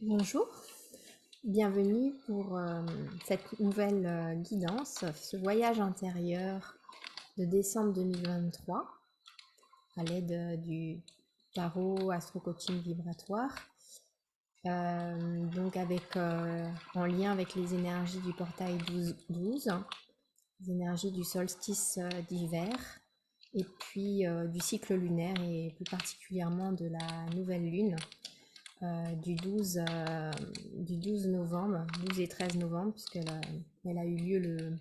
Bonjour, bienvenue pour cette nouvelle guidance, ce voyage intérieur de décembre 2023 à l'aide du tarot Astro Coaching Vibratoire. Donc en lien avec les énergies du portail 12-12, les énergies du solstice d'hiver et puis du cycle lunaire et plus particulièrement de la nouvelle lune du 12 novembre, 12 et 13 novembre, puisqu'elle a eu lieu le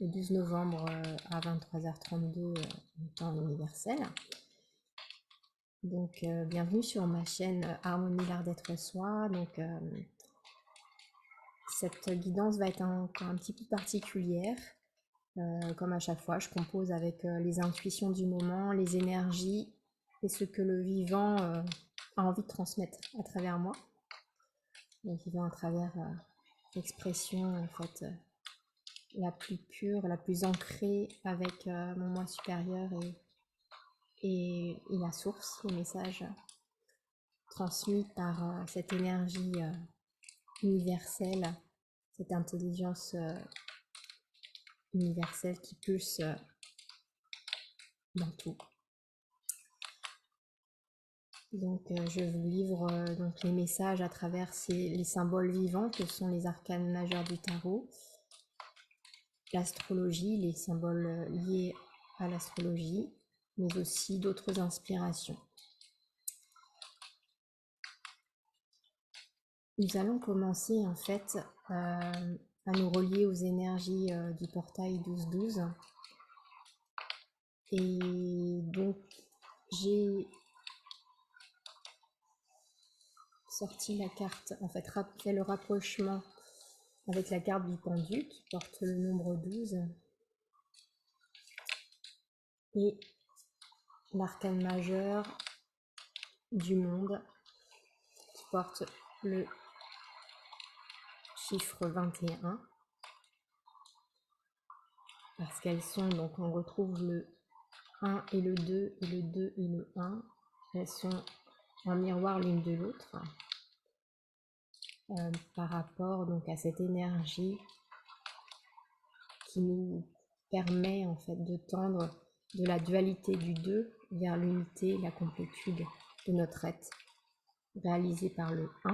12 novembre à 23h32 en temps universel. Donc, bienvenue sur ma chaîne Harmonie, l'art d'être soi. Donc, cette guidance va être encore un petit peu particulière. Comme à chaque fois, je compose avec les intuitions du moment, les énergies et ce que le vivant a envie de transmettre à travers moi. Le vivant à travers l'expression en fait la plus pure, la plus ancrée avec mon moi supérieur et la source, les messages transmis par cette énergie universelle, cette intelligence universelle qui pulse dans tout. Donc je vous livre donc les messages à travers les symboles vivants que sont les arcanes majeurs du tarot, l'astrologie, les symboles liés à l'astrologie, mais aussi d'autres inspirations. Nous allons commencer en fait à nous relier aux énergies du portail 12-12. Et donc j'ai sorti la carte, en fait fait le rapprochement avec la carte du pendu qui porte le nombre 12 et l'arcane majeur du monde qui porte le chiffre 21, parce qu'elles sont, donc on retrouve le 1 et le 2 et le 2 et le 1, elles sont en miroir l'une de l'autre par rapport donc à cette énergie qui nous permet en fait de tendre de la dualité du 2 vers l'unité, la complétude de notre être réalisée par le 1.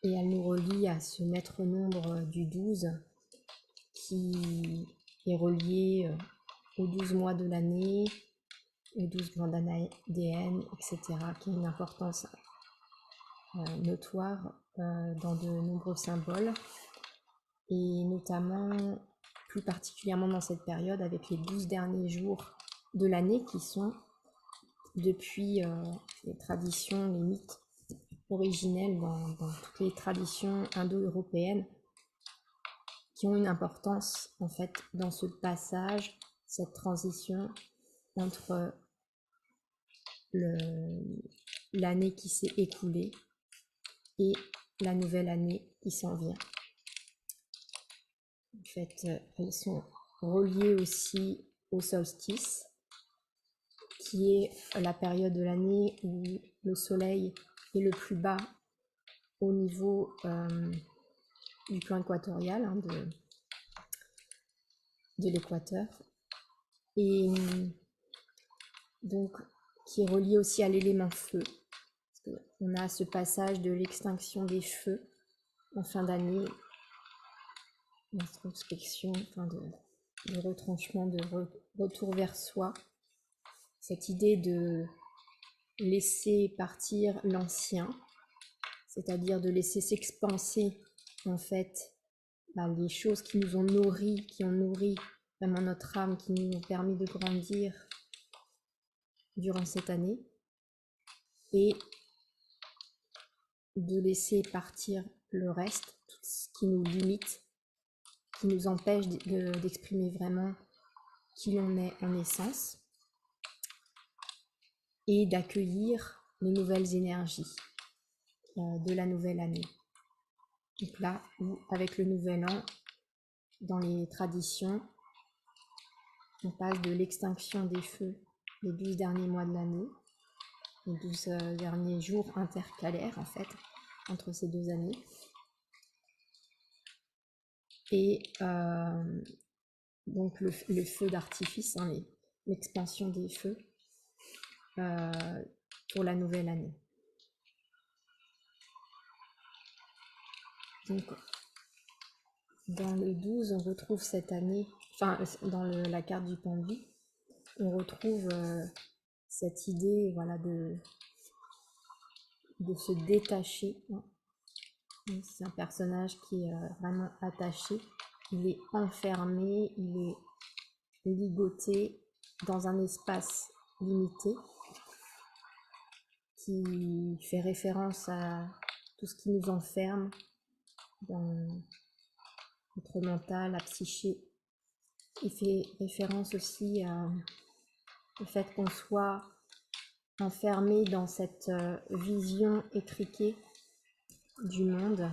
Et elle nous relie à ce maître nombre du 12 qui est relié aux 12 mois de l'année, aux 12 glandes ADN, etc., qui a une importance notoire dans de nombreux symboles, et notamment, plus particulièrement dans cette période, avec les 12 derniers jours de l'année qui sont, depuis les traditions, les mythes originels dans toutes les traditions indo-européennes, qui ont une importance en fait dans ce passage, cette transition entre l'année qui s'est écoulée et la nouvelle année qui s'en vient. En fait, elles sont reliées aussi au solstice, qui est la période de l'année où le soleil est le plus bas au niveau du plan équatorial, hein, de l'équateur, et donc qui est relié aussi à l'élément feu. On a ce passage de l'extinction des feux en fin d'année, d'introspection, enfin de retranchement, de retour vers soi. Cette idée de laisser partir l'ancien, c'est-à-dire de laisser s'expanser en fait les choses qui nous ont nourris, qui ont nourri vraiment notre âme, qui nous ont permis de grandir durant cette année, et de laisser partir le reste, tout ce qui nous limite, qui nous empêche d'exprimer vraiment qui l'on est en essence, et d'accueillir les nouvelles énergies de la nouvelle année. Donc là où, avec le nouvel an, dans les traditions, on passe de l'extinction des feux les 12 derniers mois de l'année, les 12 derniers jours intercalaires en fait, entre ces 2 années. Et donc le feu d'artifice, hein, l'expansion des feux pour la nouvelle année. Donc dans le 12, on retrouve cette année, enfin dans la carte du pendu, on retrouve cette idée, voilà, de se détacher, hein. C'est un personnage qui est vraiment attaché, il est enfermé, il est ligoté dans un espace limité qui fait référence à tout ce qui nous enferme dans notre mental, la psyché. Il fait référence aussi au fait qu'on soit enfermé dans cette vision étriquée du monde,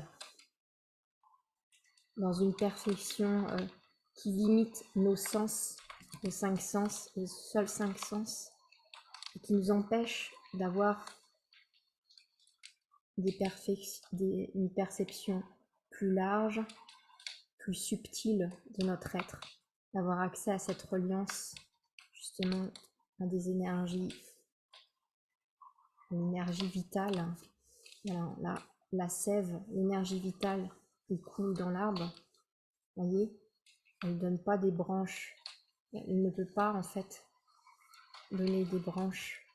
dans une perfection qui limite nos sens, nos 5 sens, les seuls 5 sens, et qui nous empêche d'avoir une perception plus large, plus subtile de notre être, d'avoir accès à cette reliance justement à des énergies, l'énergie vitale. Voilà, la sève, l'énergie vitale qui coule dans l'arbre, vous voyez, elle ne donne pas des branches, elle ne peut pas en fait donner des branches.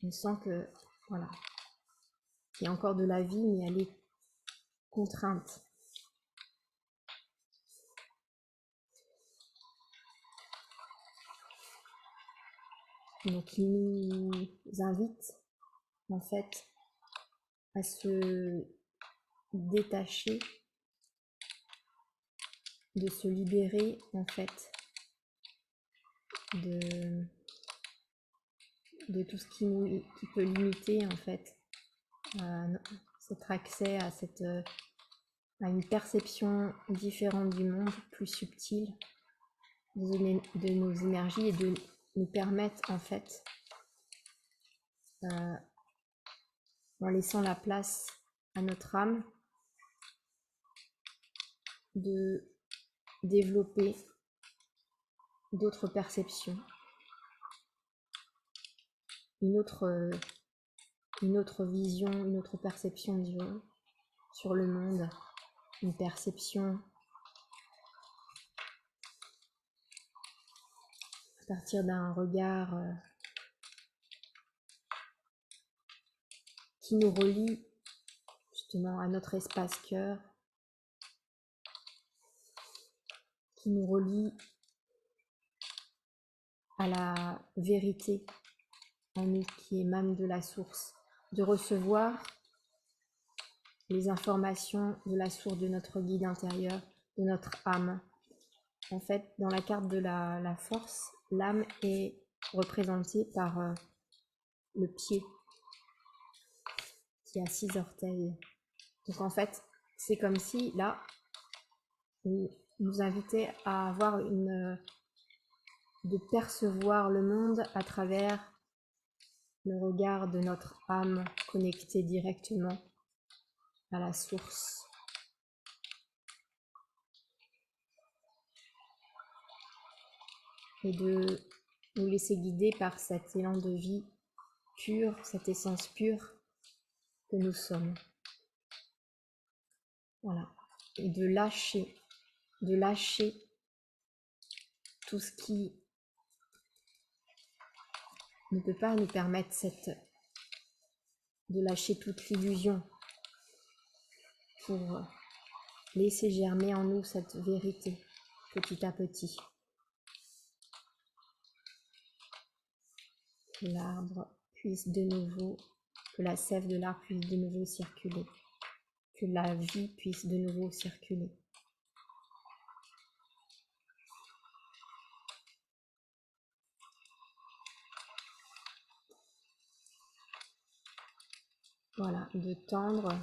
On sent que, voilà, il y a encore de la vie, mais elle est contrainte. Donc il nous invite en fait à se détacher, de se libérer en fait de tout ce qui peut limiter en fait notre accès à à une perception différente du monde, plus subtile de nos énergies, et de nous permettre en fait, en laissant la place à notre âme, de développer d'autres perceptions, une autre vision, une autre perception sur le monde, une perception à partir d'un regard qui nous relie justement à notre espace cœur, qui nous relie à la vérité en nous qui émane de la source, de recevoir les informations de la source de notre guide intérieur, de notre âme. En fait, dans la carte de la force, l'âme est représentée par le pied qui a 6 orteils. Donc en fait, c'est comme si là, il nous invitait à avoir de percevoir le monde à travers le regard de notre âme connectée directement à la source. Et de nous laisser guider par cet élan de vie pur, cette essence pure que nous sommes. Voilà. Et de lâcher tout ce qui ne peut pas nous permettre de lâcher toute l'illusion pour laisser germer en nous cette vérité petit à petit. Que l'arbre puisse de nouveau, que la sève de l'arbre puisse de nouveau circuler, que la vie puisse de nouveau circuler. Voilà, de tendre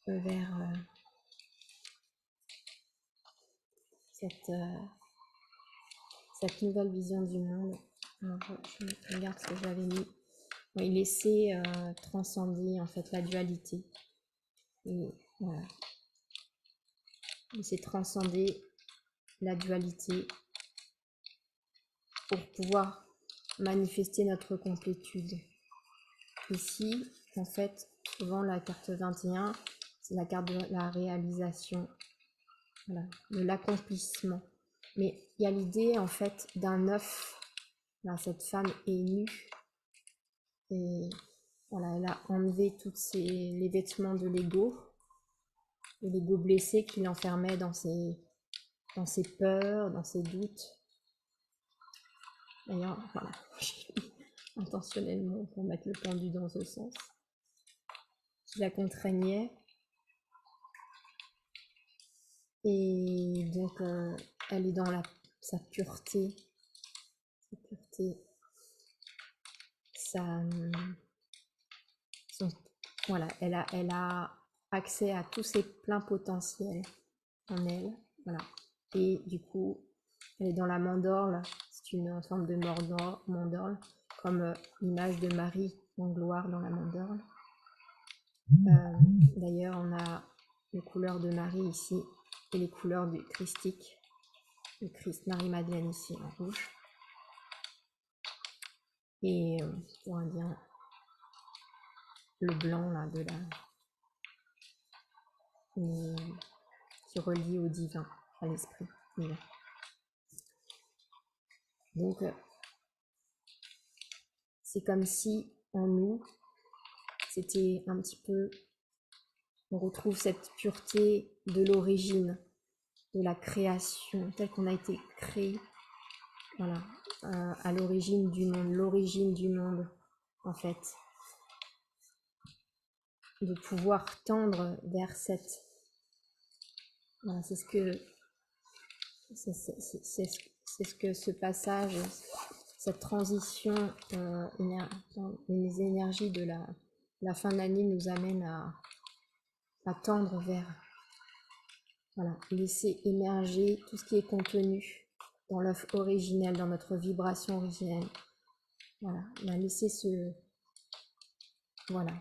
vers cette nouvelle vision du monde. Alors, je regarde ce que j'avais mis. Oui, laisser transcender en fait la dualité. Et voilà. Laisser transcender la dualité pour pouvoir manifester notre complétude. Ici, en fait, souvent la carte 21, c'est la carte de la réalisation, voilà, de l'accomplissement. Mais il y a l'idée en fait d'un œuf. Là, cette femme est nue et voilà, elle a enlevé les vêtements de l'ego blessé qui l'enfermait dans ses peurs, dans ses doutes. D'ailleurs, voilà, j'ai mis intentionnellement pour mettre le pendu dans ce sens. Qui la contraignait. Et donc, elle est dans sa pureté. Sa pureté. Voilà, elle a accès à tous ses pleins potentiels en elle. Voilà. Et du coup, elle est dans la mandorle. C'est une forme de mandorle, comme l'image de Marie en gloire dans la mandorle. D'ailleurs, on a les couleurs de Marie ici et les couleurs du christique, le Christ Marie-Madeleine ici en rouge. Et pour dire le blanc là de qui relie au divin, à l'esprit divin. Donc c'est comme si en nous, c'était un petit peu, on retrouve cette pureté de l'origine, de la création, telle qu'on a été créé, voilà, à l'origine du monde, en fait. De pouvoir tendre vers cette... Voilà, c'est ce que ce passage, cette transition, les énergies de la fin de l'année nous amènent à tendre vers, voilà, laisser émerger tout ce qui est contenu dans l'œuf originel, dans notre vibration originelle. Voilà, la laisser voilà,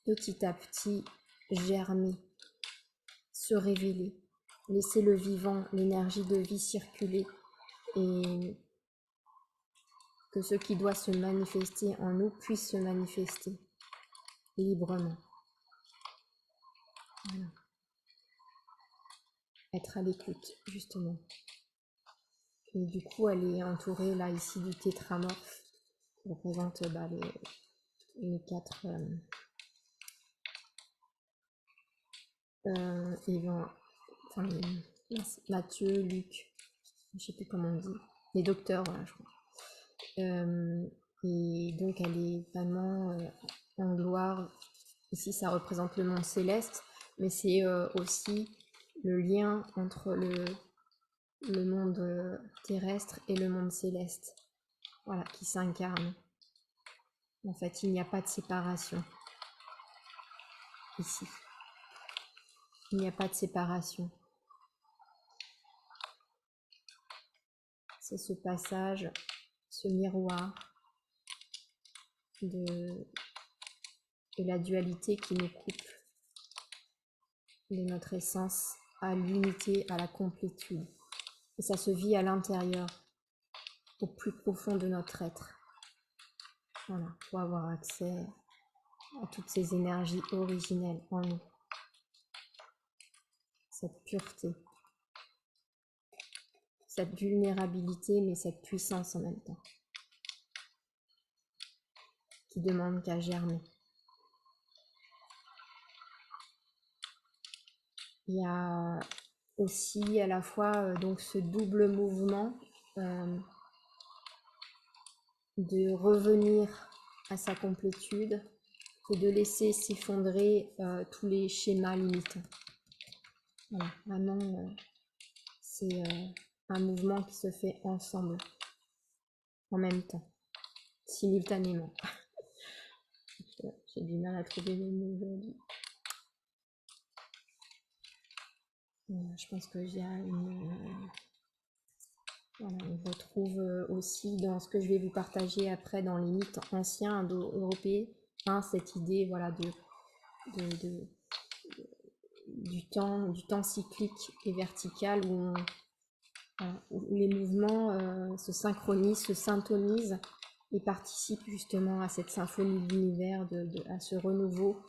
petit à petit germer, se révéler, laisser le vivant, l'énergie de vie circuler et que ce qui doit se manifester en nous puisse se manifester librement. Voilà. Être à l'écoute, justement. Et du coup, elle est entourée, là, ici, du tétramorphe, qui représente les quatre... Matthieu, Luc, je ne sais plus comment on dit, les docteurs, voilà, je crois. Et donc, elle est vraiment en gloire. Ici, ça représente le monde céleste, mais c'est aussi le lien entre le monde terrestre et le monde céleste, voilà, qui s'incarne. En fait, il n'y a pas de séparation ici. Il n'y a pas de séparation. C'est ce passage, ce miroir de la dualité qui nous coupe de notre essence à l'unité, à la complétude. Et ça se vit à l'intérieur, au plus profond de notre être. Voilà, pour avoir accès à toutes ces énergies originelles en nous. Cette pureté, cette vulnérabilité, mais cette puissance en même temps, qui demande qu'à germer. Il y a aussi à la fois donc ce double mouvement de revenir à sa complétude et de laisser s'effondrer tous les schémas limitants. Voilà, vraiment, c'est un mouvement qui se fait ensemble, en même temps, simultanément. J'ai du mal à trouver les mots aujourd'hui. Je pense que j'ai Voilà, on retrouve aussi dans ce que je vais vous partager après dans les mythes anciens indo-européens, hein, cette idée voilà, de- du temps cyclique et vertical voilà, où les mouvements se synchronisent, se syntonisent et participent justement à cette symphonie de l'univers, à ce renouveau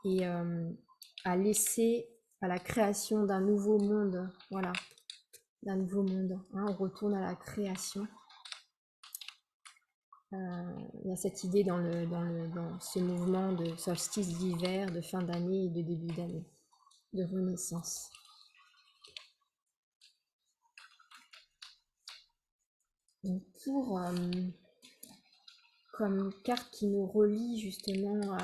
et à laisser à la création d'un nouveau monde, voilà, d'un nouveau monde. Hein, on retourne à la création. Il y a cette idée dans ce mouvement de solstice d'hiver, de fin d'année et de début d'année, de renaissance. Donc pour comme carte qui nous relie justement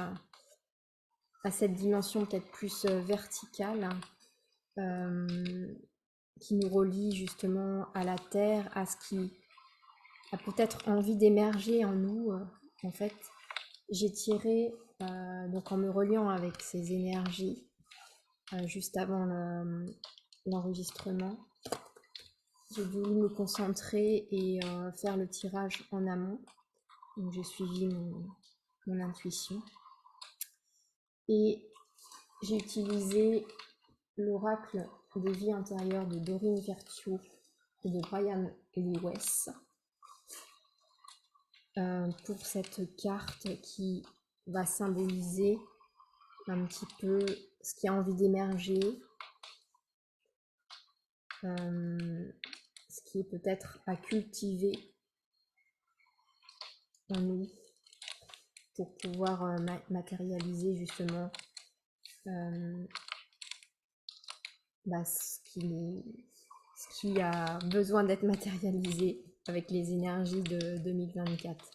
à cette dimension peut-être plus verticale, qui nous relie justement à la terre, à ce qui a peut-être envie d'émerger en nous. En fait, j'ai tiré, donc en me reliant avec ces énergies, juste avant l'enregistrement, j'ai voulu me concentrer et faire le tirage en amont. Donc j'ai suivi mon intuition. Et j'ai utilisé l'oracle des vies antérieures de Doreen Virtue et de Brian Lewis pour cette carte qui va symboliser un petit peu ce qui a envie d'émerger, ce qui est peut-être à cultiver en nous pour pouvoir matérialiser justement ce qui a besoin d'être matérialisé avec les énergies de 2024.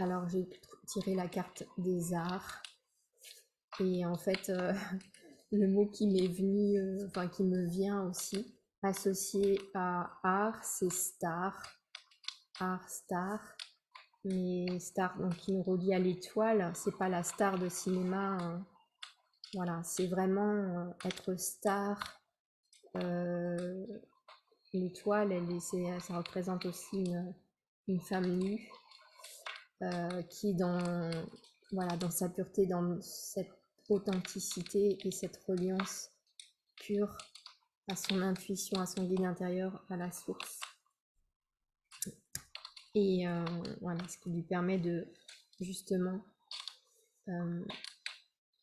Alors j'ai tiré la carte des arts et en fait le mot qui m'est venu, enfin qui me vient aussi associé à art, c'est star, art, star, mais star donc qui nous relie à l'étoile, c'est pas la star de cinéma, hein. Voilà, c'est vraiment être star. L'étoile, ça représente aussi une femme nue qui voilà, dans sa pureté, dans cette authenticité et cette reliance pure à son intuition, à son guide intérieur, à la source. Et voilà, ce qui lui permet de justement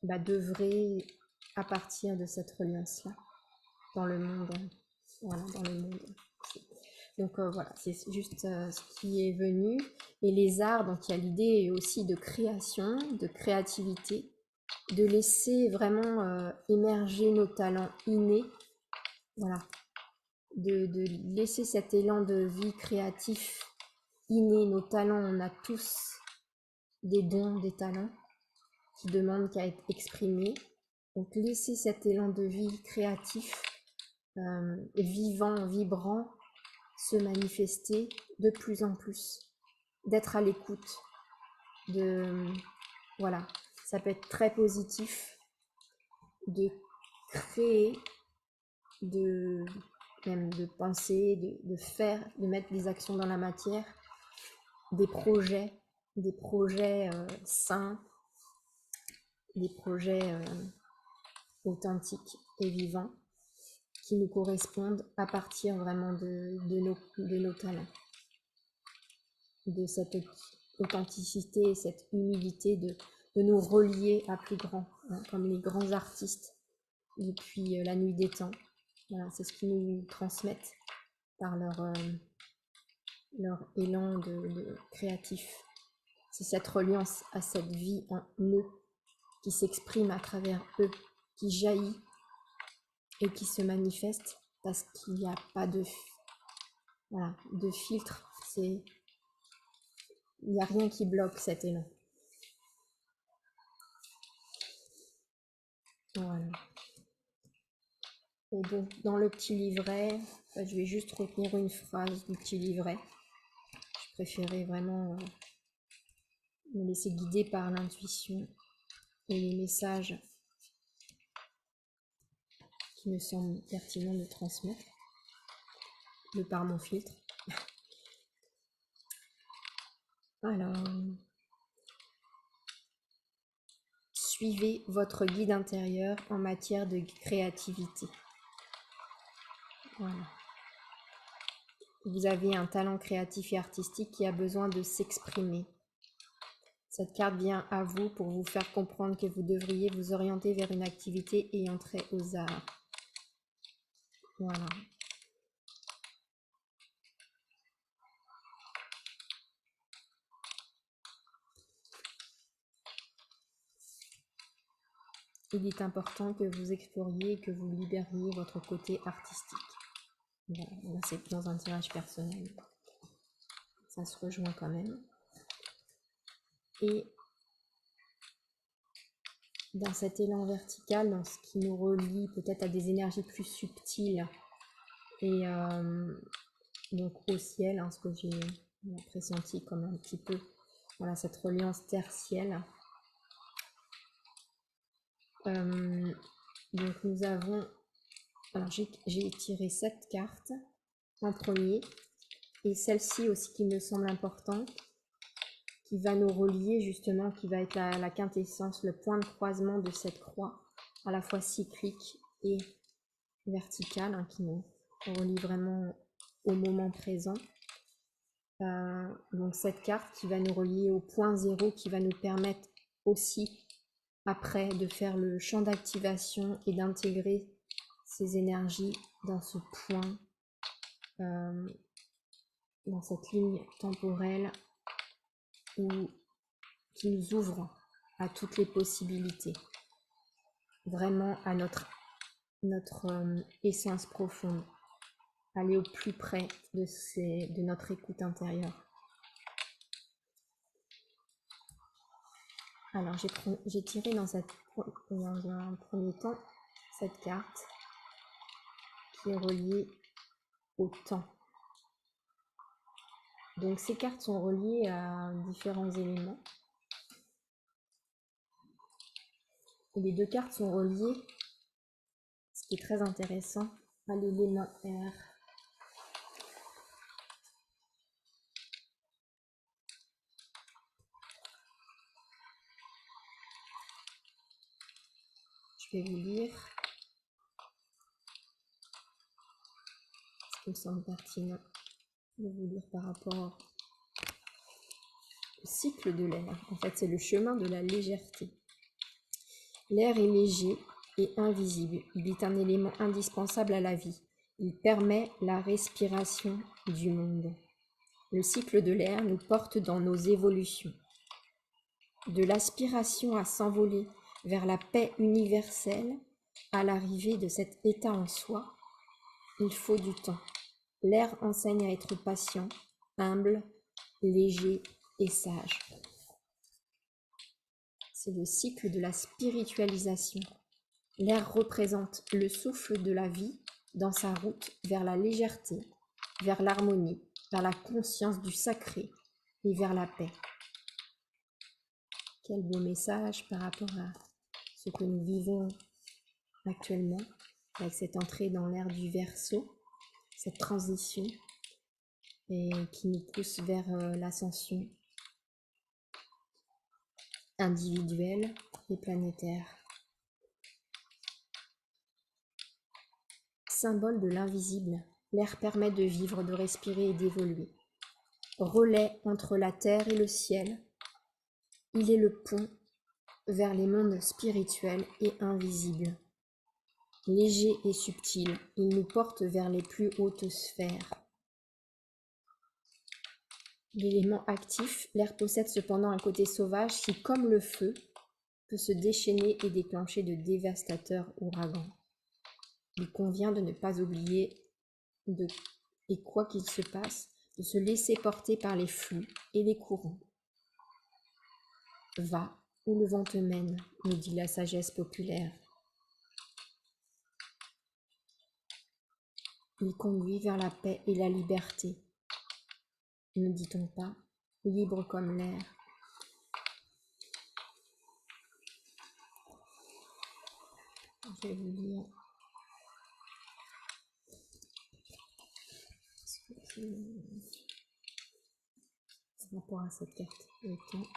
d'œuvrer à partir de cette reliance-là dans le monde. Voilà, dans le monde. Donc voilà, c'est juste ce qui est venu. Et les arts, donc il y a l'idée aussi de création, de créativité, de laisser vraiment émerger nos talents innés. Voilà, de laisser cet élan de vie créatif inné. Nos talents, on a tous des dons, des talents qui demandent qu'à être exprimés. Donc laisser cet élan de vie créatif, vivant, vibrant, se manifester de plus en plus, d'être à l'écoute, voilà, ça peut être très positif de créer, même de penser, de faire, de mettre des actions dans la matière, des projets sains, des projets authentiques et vivants qui nous correspondent à partir vraiment de nos talents, de cette authenticité et cette humilité de nous relier à plus grand, hein, comme les grands artistes depuis la nuit des temps. Voilà, c'est ce qu'ils nous transmettent par leur élan de créatif. C'est cette reliance à cette vie en eux qui s'exprime à travers eux, qui jaillit et qui se manifeste parce qu'il n'y a pas de filtre. Il n'y a rien qui bloque cet élan. Voilà. Et donc dans le petit livret, je vais juste retenir une phrase du petit livret. Je préférais vraiment me laisser guider par l'intuition et les messages qui me semble pertinent de transmettre, de par mon filtre. Alors, suivez votre guide intérieur en matière de créativité. Voilà. Vous avez un talent créatif et artistique qui a besoin de s'exprimer. Cette carte vient à vous pour vous faire comprendre que vous devriez vous orienter vers une activité ayant trait aux arts. Voilà. Il est important que vous exploriez et que vous libériez votre côté artistique. Voilà, là c'est dans un tirage personnel. Ça se rejoint quand même. Et dans cet élan vertical, dans ce qui nous relie peut-être à des énergies plus subtiles et donc au ciel, ce que j'ai pressenti comme un petit peu, voilà, cette reliance terre-ciel. Donc nous avons, alors j'ai tiré 7 cartes en premier, et celle-ci aussi qui me semble importante, qui va nous relier justement, qui va être la quintessence, le point de croisement de cette croix, à la fois cyclique et verticale, qui nous relie vraiment au moment présent. Donc cette carte qui va nous relier au point zéro, qui va nous permettre aussi après de faire le champ d'activation et d'intégrer ces énergies dans ce point, dans cette ligne temporelle qui nous ouvre à toutes les possibilités, vraiment à notre essence profonde, aller au plus près de notre écoute intérieure. Alors j'ai tiré dans un premier temps cette carte qui est reliée au temps. Donc ces cartes sont reliées à différents éléments. Et les 2 cartes sont reliées, ce qui est très intéressant, à l'élément R. Je vais vous lire ce qui me semble pertinent de vous lire par rapport au cycle de l'air. En fait, c'est le chemin de la légèreté. L'air est léger et invisible. Il est un élément indispensable à la vie. Il permet la respiration du monde. Le cycle de l'air nous porte dans nos évolutions. De l'aspiration à s'envoler vers la paix universelle à l'arrivée de cet état en soi, il faut du temps. L'air enseigne à être patient, humble, léger et sage. C'est le cycle de la spiritualisation. L'air représente le souffle de la vie dans sa route vers la légèreté, vers l'harmonie, vers la conscience du sacré et vers la paix. Quel beau message par rapport à ce que nous vivons actuellement, avec cette entrée dans l'ère du Verseau, cette transition, et qui nous pousse vers l'ascension individuelle et planétaire. Symbole de l'invisible, l'air permet de vivre, de respirer et d'évoluer. Relais entre la terre et le ciel, il est le pont vers les mondes spirituels et invisibles. Léger et subtil, il nous porte vers les plus hautes sphères. L'élément actif, l'air possède cependant un côté sauvage qui, comme le feu, peut se déchaîner et déclencher de dévastateurs ouragans. Il convient de ne pas oublier, et quoi qu'il se passe, de se laisser porter par les flux et les courants. Va où le vent te mène, nous dit la sagesse populaire. Il conduit vers la paix et la liberté. Ne dit-on pas, libre comme l'air. Je vais vous lire Par rapport à cette carte, le temps.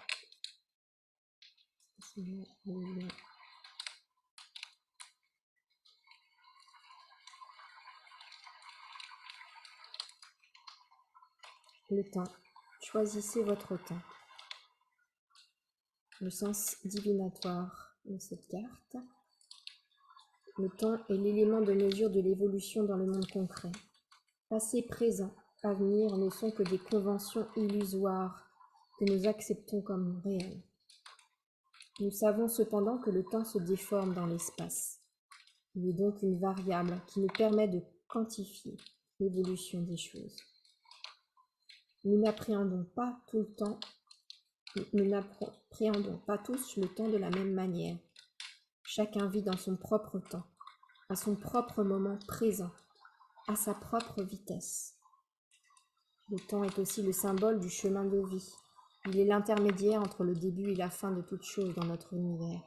Le temps. Choisissez votre temps. Le sens divinatoire de cette carte. Le temps est l'élément de mesure de l'évolution dans le monde concret. Passé, présent, avenir ne sont que des conventions illusoires que nous acceptons comme réelles. Nous savons cependant que le temps se déforme dans l'espace. Il est donc une variable qui nous permet de quantifier l'évolution des choses. Nous n'appréhendons pas tout le temps, nous n'appréhendons pas tous le temps de la même manière. Chacun vit dans son propre temps, à son propre moment présent, à sa propre vitesse. Le temps est aussi le symbole du chemin de vie. Il est l'intermédiaire entre le début et la fin de toute chose dans notre univers.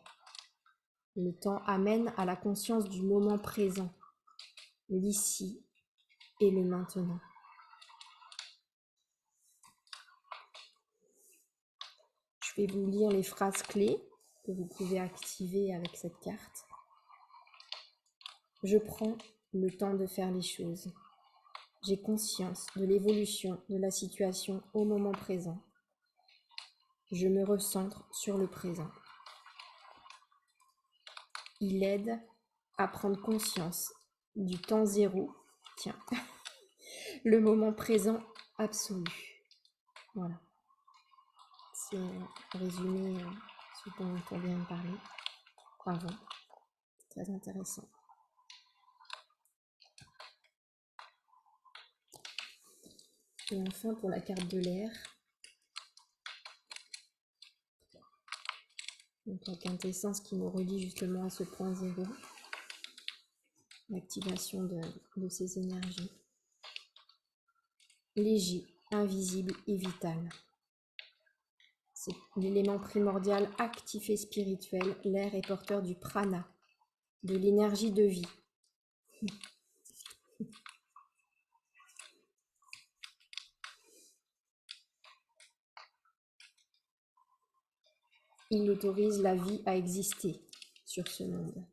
Le temps amène à la conscience du moment présent, l'ici et le maintenant. Je vais vous lire les phrases clés que vous pouvez activer avec cette carte. Je prends le temps de faire les choses. J'ai conscience de l'évolution de la situation au moment présent. Je me recentre sur le présent. Il aide à prendre conscience du temps zéro, tiens, le moment présent absolu. Voilà. C'est résumé ce dont on vient de parler avant. Très intéressant. Et enfin, pour la carte de l'air, donc la quintessence qui nous relie justement à ce point zéro, l'activation de ces énergies. Léger, invisible et vital. C'est l'élément primordial actif et spirituel. L'air est porteur du prana, de l'énergie de vie. Il autorise la vie à exister sur ce monde.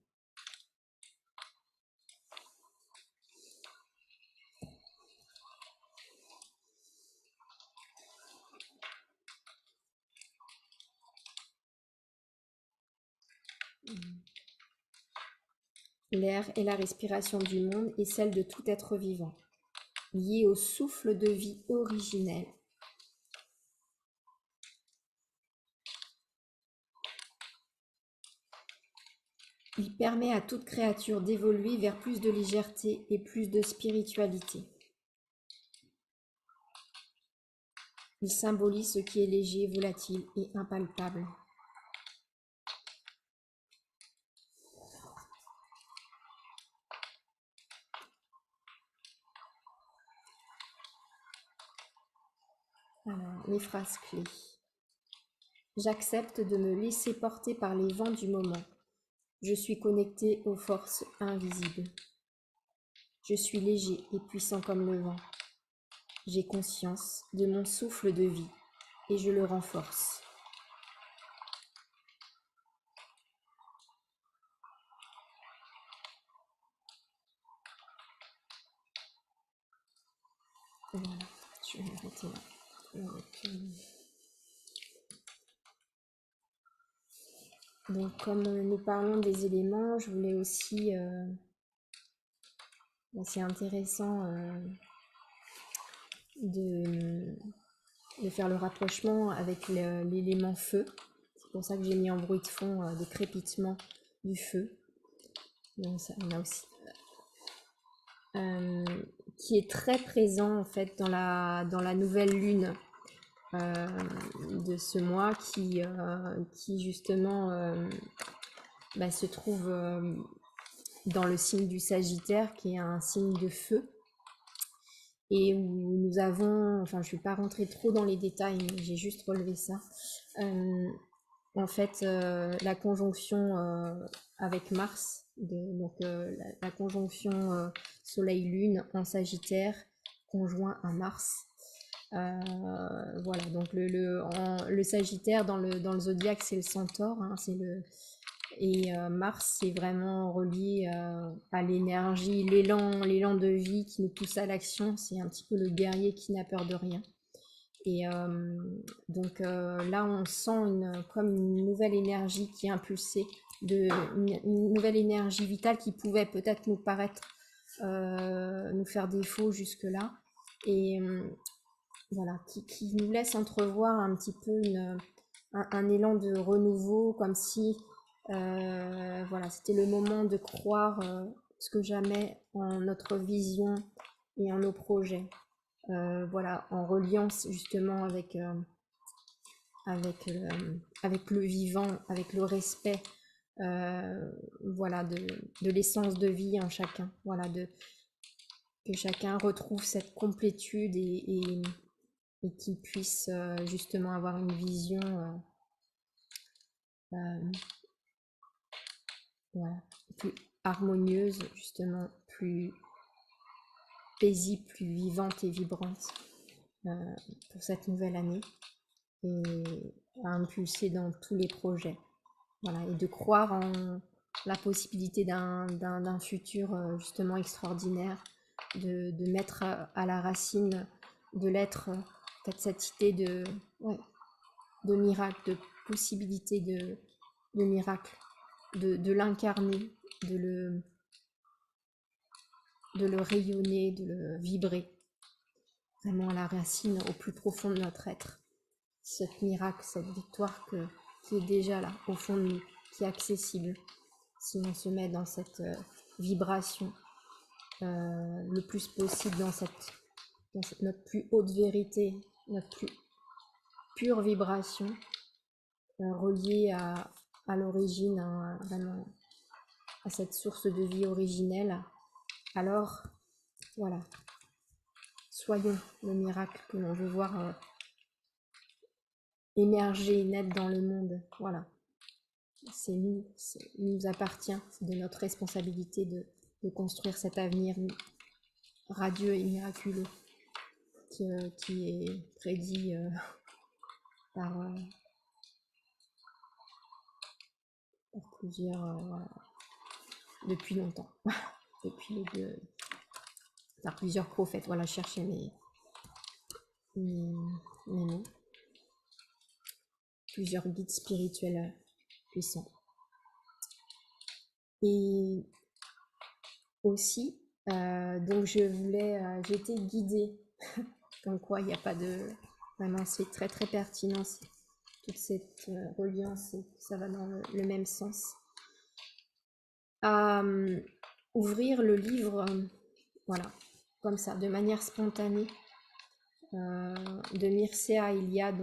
L'air est la respiration du monde et celle de tout être vivant, liée au souffle de vie originel. Il permet à toute créature d'évoluer vers plus de légèreté et plus de spiritualité. Il symbolise ce qui est léger, volatile et impalpable. Alors, les phrases clés. J'accepte de me laisser porter par les vents du moment. Je suis connecté aux forces invisibles. Je suis léger et puissant comme le vent. J'ai conscience de mon souffle de vie et je le renforce. Voilà, je vais arrêter là. Donc, comme nous parlons des éléments, je voulais aussi, c'est intéressant de faire le rapprochement avec l'élément feu. C'est pour ça que j'ai mis en bruit de fond des crépitements du feu. Donc, ça, on a aussi qui est très présent en fait dans la nouvelle lune de ce mois qui justement se trouve dans le signe du Sagittaire, qui est un signe de feu, et où nous avons, enfin je ne vais pas rentrer trop dans les détails, mais j'ai juste relevé ça, en fait la conjonction avec Mars, donc la conjonction Soleil-Lune en Sagittaire conjoint à Mars. Voilà, donc le Sagittaire dans le zodiaque, c'est le Centaure, hein, et Mars, c'est vraiment relié à l'énergie, l'élan de vie qui nous pousse à l'action. C'est un petit peu le guerrier qui n'a peur de rien. Et donc là, on sent comme une nouvelle énergie qui est impulsée, une nouvelle énergie vitale qui pouvait peut-être nous paraître nous faire défaut jusque-là. Et voilà, qui nous laisse entrevoir un petit peu un élan de renouveau, comme si voilà, c'était le moment de croire plus que jamais en notre vision et en nos projets. Voilà, en reliant justement avec le vivant, avec le respect voilà, de l'essence de vie en chacun. Voilà, que chacun retrouve cette complétude et qu'il puisse justement avoir une vision voilà, plus harmonieuse, justement, plus paisible, plus vivante et vibrante pour cette nouvelle année, et à impulser dans tous les projets. Voilà, et de croire en la possibilité d'un futur justement extraordinaire, de mettre à la racine de l'être peut-être cette idée de miracle, de possibilité de miracle, de l'incarner, de le rayonner, de le vibrer, vraiment à la racine, au plus profond de notre être. Cette miracle, cette victoire qui est déjà là, au fond de nous, qui est accessible, si on se met dans cette vibration le plus possible, dans notre plus haute vérité, notre plus pure vibration, reliée à l'origine, vraiment à cette source de vie originelle. Alors, voilà, soyons le miracle que l'on veut voir émerger, naître dans le monde. Voilà, c'est nous, il nous appartient, c'est de notre responsabilité de construire cet avenir radieux et miraculeux qui est prédit par plusieurs, depuis longtemps, par plusieurs prophètes. Voilà, chercher mes mots. Plusieurs guides spirituels puissants. Et aussi, donc j'ai été guidée, comme quoi il n'y a pas de... Vraiment, c'est très très pertinent, toute cette reliance, ça va dans le même sens. À ouvrir le livre, voilà, comme ça, de manière spontanée, de Mircea Eliade,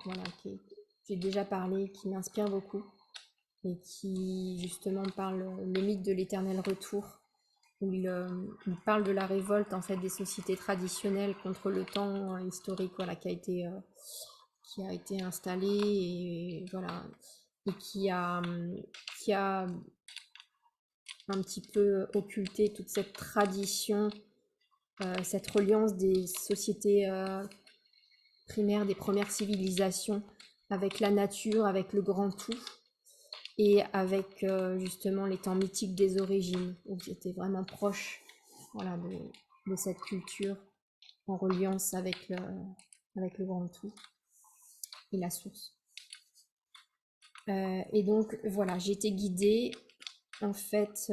voilà, j'ai déjà parlé, qui m'inspire beaucoup, et qui justement parle le mythe de l'éternel retour, où il parle de la révolte en fait des sociétés traditionnelles contre le temps historique, voilà, qui a été installé, et voilà, et qui a un petit peu occulté toute cette tradition, cette reliance des sociétés primaires, des premières civilisations avec la nature, avec le grand tout, et avec justement les temps mythiques des origines, où j'étais vraiment proche, voilà, de cette culture en reliance avec le grand tout et la source. Et donc voilà, j'ai été guidée en fait.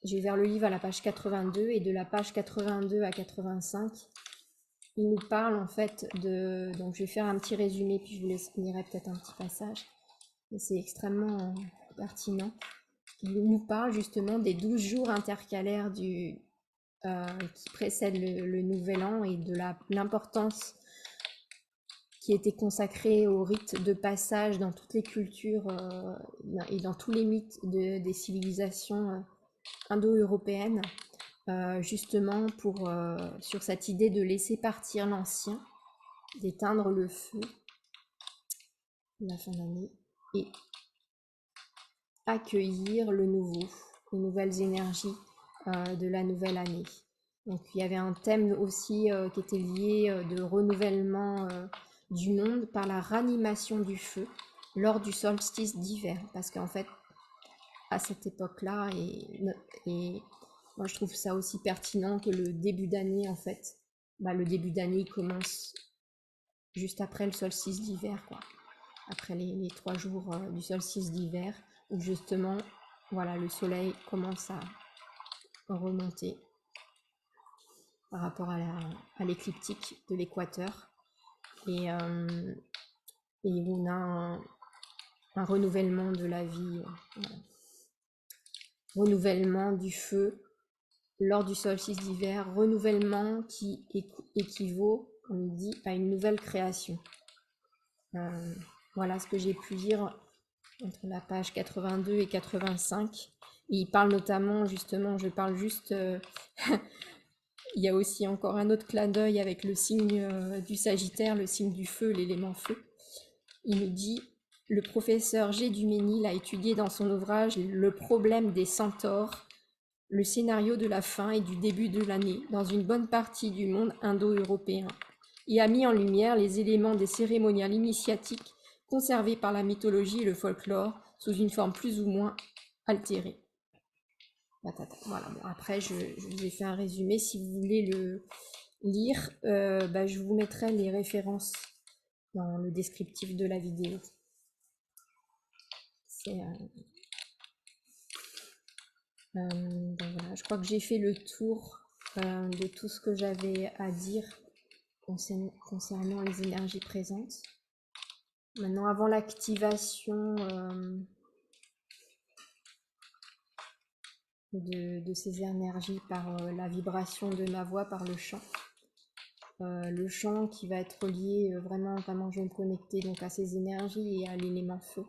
J'ai ouvert le livre à la page 82, et de la page 82 à 85, il nous parle en fait donc je vais faire un petit résumé, puis je vous lirai peut-être un petit passage, et c'est extrêmement pertinent. Il nous parle justement des 12 jours intercalaires qui précèdent le Nouvel An, et de l'importance qui était consacrée au rite de passage dans toutes les cultures et dans tous les mythes des civilisations indo-européennes, justement sur cette idée de laisser partir l'ancien, d'éteindre le feu de la fin d'année et accueillir le nouveau, les nouvelles énergies de la nouvelle année. Donc il y avait un thème aussi qui était lié de renouvellement du monde par la ranimation du feu lors du solstice d'hiver. Parce qu'en fait, à cette époque-là, et moi je trouve ça aussi pertinent que le début d'année, en fait, le début d'année commence juste après le solstice d'hiver, quoi. Après les 3 jours du solstice d'hiver, où justement, voilà, le soleil commence à remonter par rapport à l'écliptique de l'équateur. Et, on a un renouvellement de la vie, renouvellement du feu lors du solstice d'hiver, renouvellement qui équivaut, on dit, à une nouvelle création. Voilà ce que j'ai pu lire entre la page 82 et 85. Et il parle notamment, justement, je parle juste... il y a aussi encore un autre clin d'œil avec le signe du Sagittaire, le signe du feu, l'élément feu. Il nous dit, le professeur G. Duménil a étudié dans son ouvrage Le problème des centaures, le scénario de la fin et du début de l'année dans une bonne partie du monde indo-européen, et a mis en lumière les éléments des cérémoniales initiatiques conservés par la mythologie et le folklore sous une forme plus ou moins altérée. Voilà, bon, après je vous ai fait un résumé. Si vous voulez le lire, je vous mettrai les références dans le descriptif de la vidéo. Donc voilà, je crois que j'ai fait le tour de tout ce que j'avais à dire concernant les énergies présentes. Maintenant, avant l'activation de ces énergies par la vibration de ma voix, par le chant. Le chant qui va être lié vraiment, je vais me connecter donc à ces énergies et à l'élément feu.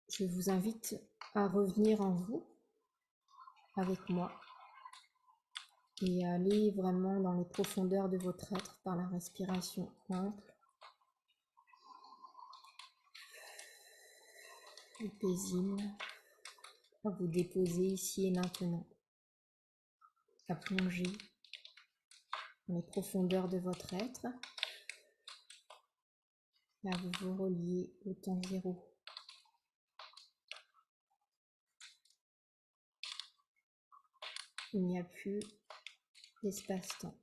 Je vous invite à revenir en vous avec moi et à aller vraiment dans les profondeurs de votre être par la respiration ample et paisible, à vous déposer ici et maintenant, à plonger dans les profondeurs de votre être et à vous relier au temps zéro. Il n'y a plus d'espace-temps.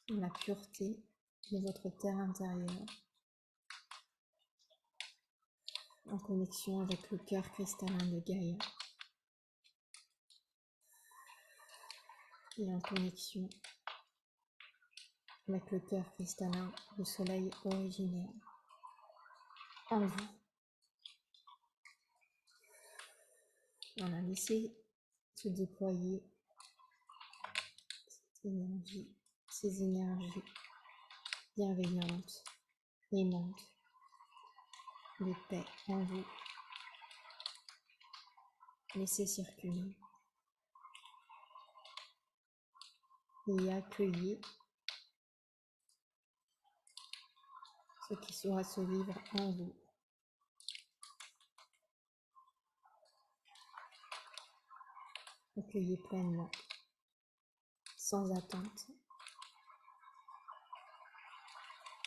La pureté de votre terre intérieure, en connexion avec le cœur cristallin de Gaïa et en connexion avec le cœur cristallin du soleil originel en vous. Voilà, laissez se déployer ces énergies bienveillantes, aimantes, de paix en vous. Laissez circuler et accueillez ce qui saura se vivre en vous. Accueillez pleinement, sans attente,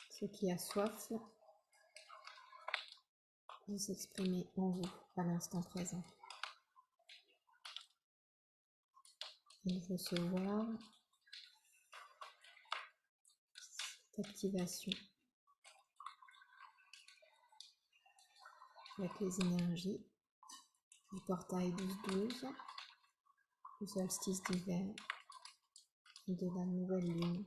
ce qui a soif de s'exprimer en vous à l'instant présent. Et recevoir cette activation avec les énergies du portail 12-12, du solstice d'hiver et de la nouvelle lune.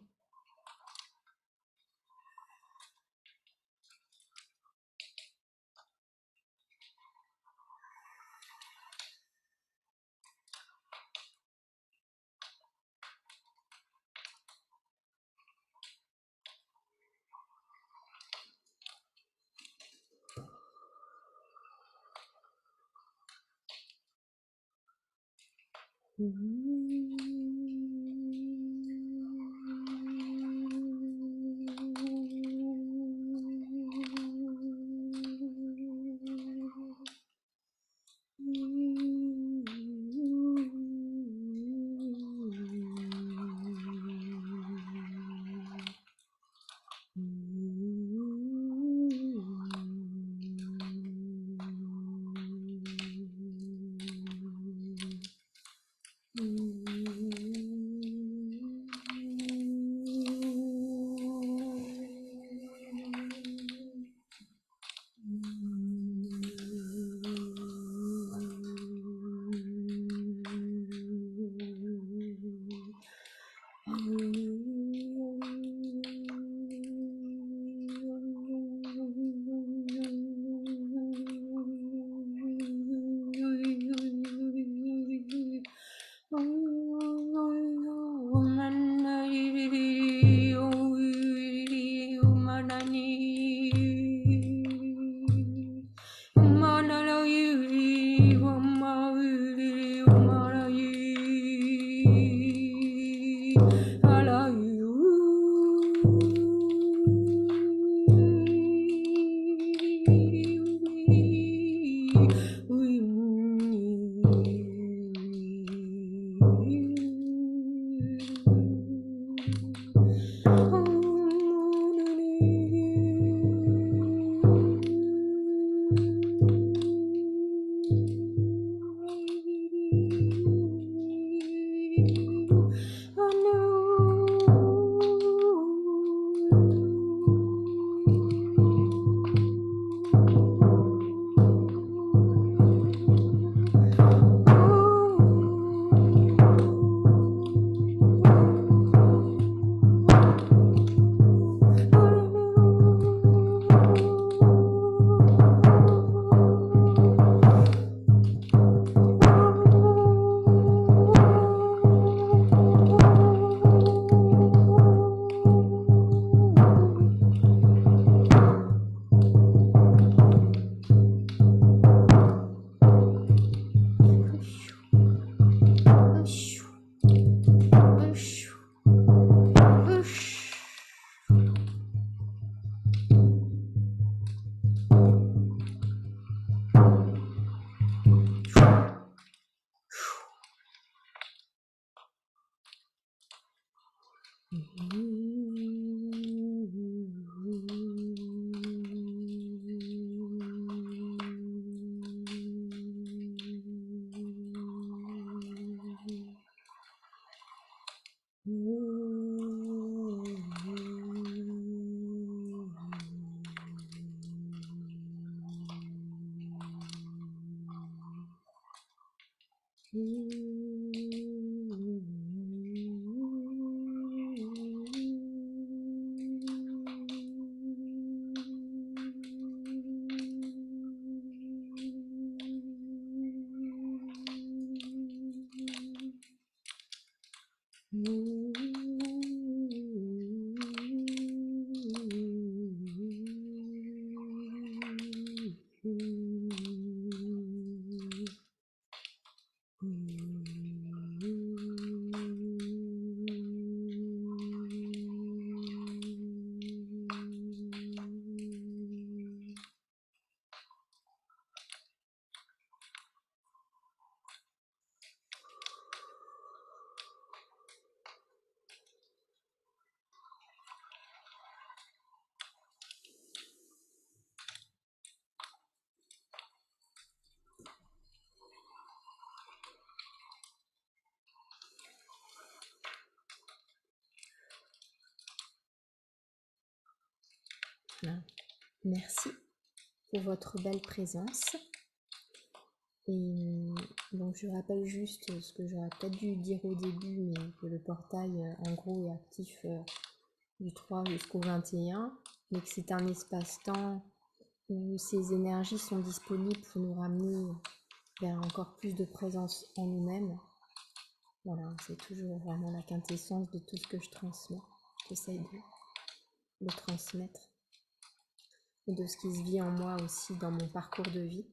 Merci pour votre belle présence. Et donc je rappelle juste ce que j'aurais peut-être dû dire au début, mais que le portail en gros est actif du 3 jusqu'au 21, mais que c'est un espace-temps où ces énergies sont disponibles pour nous ramener vers encore plus de présence en nous-mêmes. Voilà, c'est toujours vraiment la quintessence de tout ce que je transmets. J'essaye de transmettre et de ce qui se vit en moi aussi dans mon parcours de vie.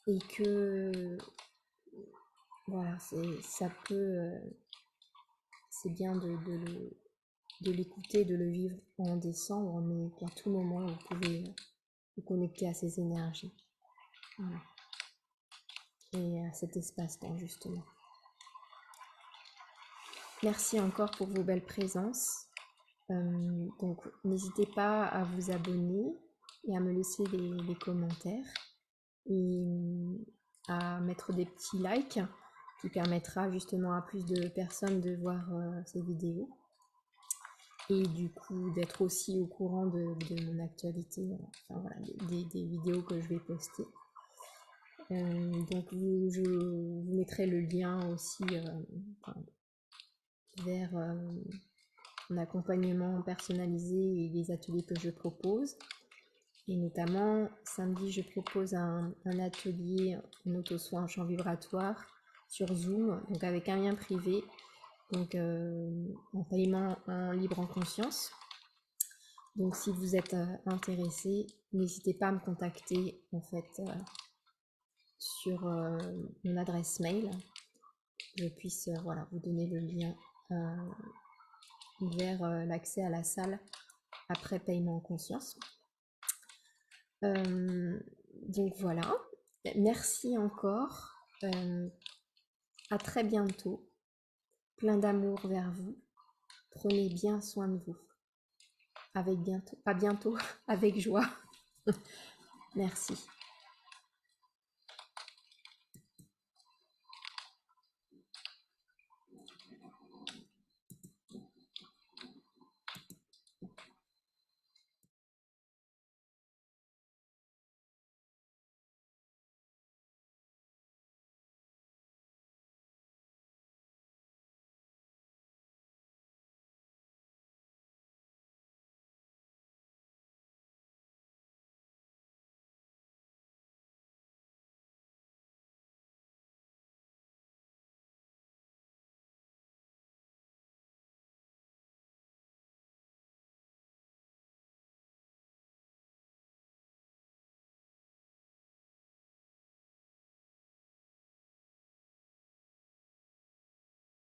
Et que voilà, c'est bien de l'écouter, de le vivre en décembre, mais qu'à tout moment vous pouvez vous connecter à ces énergies. Voilà. Et à cet espace-temps justement. Merci encore pour vos belles présences. Donc n'hésitez pas à vous abonner et à me laisser des commentaires et à mettre des petits likes qui permettra justement à plus de personnes de voir ces vidéos et du coup d'être aussi au courant de mon actualité, enfin voilà, des vidéos que je vais poster. Donc je vous mettrai le lien aussi vers mon accompagnement personnalisé et les ateliers que je propose. Et notamment, samedi, je propose un atelier en auto-soin en champ vibratoire sur Zoom, donc avec un lien privé, donc en paiement en libre en conscience. Donc si vous êtes intéressé, n'hésitez pas à me contacter en fait sur mon adresse mail. Je puisse voilà, vous donner le lien vers l'accès à la salle après paiement en conscience. Donc voilà, merci encore, à très bientôt, plein d'amour vers vous, prenez bien soin de vous, avec bientôt, pas bientôt, avec joie, merci.